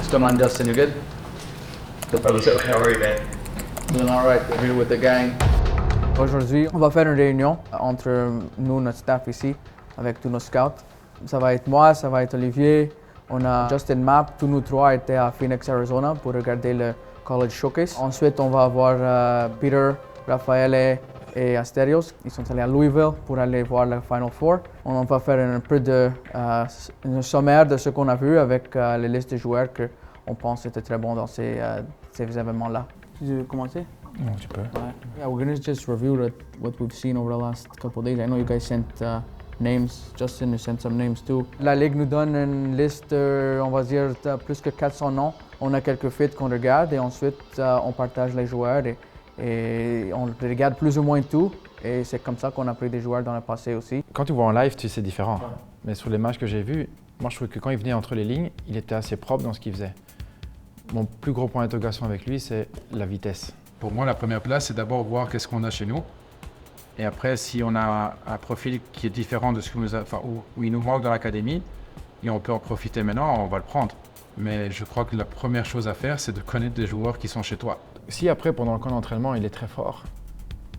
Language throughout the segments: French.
What's going on, Justin? You good? How are you, man? Doing all right. We're here with the gang. Aujourd'hui, on va faire une réunion entre nous, notre staff ici, avec tous nos scouts. Ça va être moi, ça va être Olivier. On a Justin Mapp. Tous nous trois étaient à Phoenix, Arizona pour regarder le College Showcase. Ensuite, on va avoir Peter, Raffaele et Asterios. Ils sont allés à Louisville pour aller voir le Final Four. On va faire un peu de un sommaire de ce qu'on a vu avec les listes de joueurs qu'on pense étaient très bons dans ces événements-là. Tu veux commencer? Non, tu peux. Yeah, we're gonna just review what we've seen over the last couple of days. I know you guys sent names. Justin, you sent some names too. La Ligue nous donne une liste, on va dire, de plus que 400 noms. On a quelques fits qu'on regarde et ensuite on partage les joueurs et on regarde plus ou moins tout. Et c'est comme ça qu'on a pris des joueurs dans le passé aussi. Quand tu vois en live, tu sais, c'est différent. Ouais. Mais sur les matchs que j'ai vus, moi je trouve que quand il venait entre les lignes, il était assez propre dans ce qu'il faisait. Mon plus gros point d'interrogation avec lui, c'est la vitesse. Pour moi, la première place, c'est d'abord voir qu'est-ce qu'on a chez nous. Et après, si on a un profil qui est différent de ce que où il nous manque dans l'académie, et on peut en profiter maintenant, on va le prendre. Mais je crois que la première chose à faire, c'est de connaître des joueurs qui sont chez toi. Si après, pendant le camp d'entraînement, il est très fort,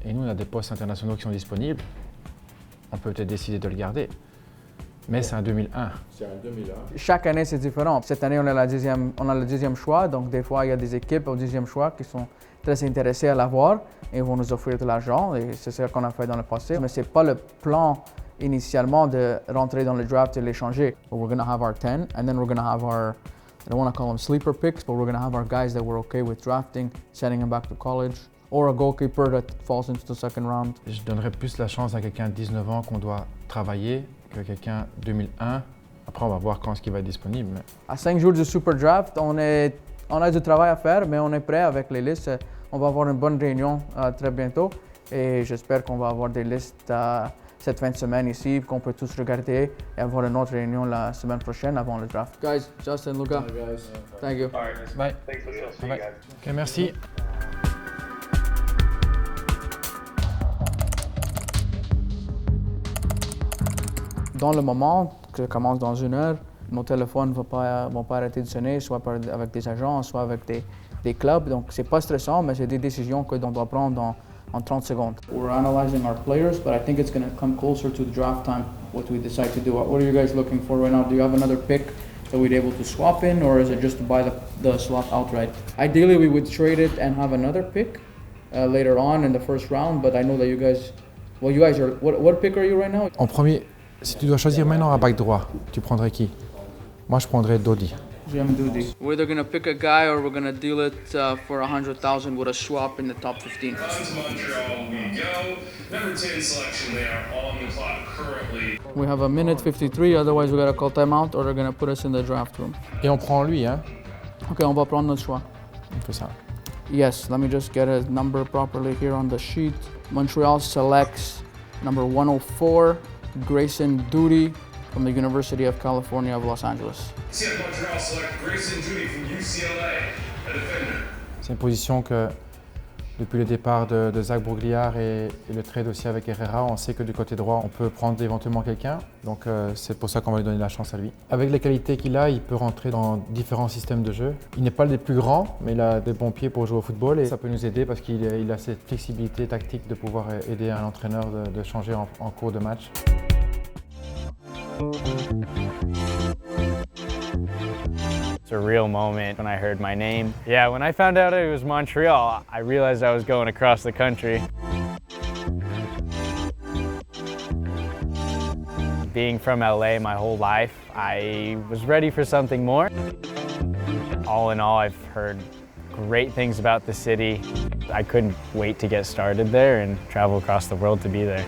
et nous, on a des postes internationaux qui sont disponibles, on peut peut-être décider de le garder. Mais c'est un 2001. C'est un 2001. Chaque année, c'est différent. Cette année, on a le deuxième choix. Donc, des fois, il y a des équipes au deuxième choix qui sont très intéressées à l'avoir et vont nous offrir de l'argent. Et c'est ce qu'on a fait dans le passé. Mais ce n'est pas le plan initialement de rentrer dans le draft et l'échanger. We're going to have our 10 and then we're going to have our, I don't want to call them sleeper picks, but we're going to have our guys that we're okay with drafting, sending them back to college. Or a goalkeeper that falls into the second round. Je donnerais plus la chance à quelqu'un de 19 ans qu'on doit travailler que quelqu'un 2001. Après, on va voir quand est-ce qu'il va être disponible. Mais... À 5 jours du Super Draft, on a du travail à faire, mais on est prêt avec les listes. On va avoir une bonne réunion très bientôt et j'espère qu'on va avoir des listes cette fin de semaine ici, qu'on peut tous regarder et avoir une autre réunion la semaine prochaine avant le draft. Guys, Justin, Luca, thank you. All right. Bye. Thanks for the show. Bye. Okay, merci. Dans le moment, que commence dans 1 heure, nos téléphones ne vont pas arrêter de sonner, soit avec des agents, soit avec des clubs. Donc, c'est pas stressant, mais c'est des décisions que l'on doit prendre en 30 secondes. We're analyzing our players, but I think it's going to come closer to the draft time, what we decide to do. What are you guys looking for right now? Do you have another pick that we'd able to swap in, or is it just to buy the slot outright? Ideally, we would trade it and have another pick later on in the first round, but I know that you guys are, what pick are you right now? En premier, si tu dois choisir maintenant à back droit, tu prendrais qui? Moi, je prendrais Dodi. We're either going to pick a guy or we're going to deal it for 100,000 with a swap in the top 15. On to Montreal we go. Number 10 selection, they are on the clock currently. We have a minute 53, otherwise we got to call timeout or they're going to put us in the draft room. Et on prend lui, hein? Ok, on va prendre notre choix. On fait ça. Yes, let me just get a number properly here on the sheet. Montreal selects number 104, Grayson Duty from the University of California of Los Angeles. Seattle Montreal select Grayson Duty from UCLA, a defender. C'est une position que, depuis le départ de Zach Brogliard et le trade aussi avec Herrera, on sait que du côté droit, on peut prendre éventuellement quelqu'un. Donc c'est pour ça qu'on va lui donner la chance à lui. Avec les qualités qu'il a, il peut rentrer dans différents systèmes de jeu. Il n'est pas le plus grand, mais il a des bons pieds pour jouer au football et ça peut nous aider parce qu'il a cette flexibilité tactique de pouvoir aider un entraîneur de changer en cours de match. It's a real moment when I heard my name. Yeah, when I found out it was Montreal, I realized I was going across the country. Being from LA my whole life, I was ready for something more. All in all, I've heard great things about the city. I couldn't wait to get started there and travel across the world to be there.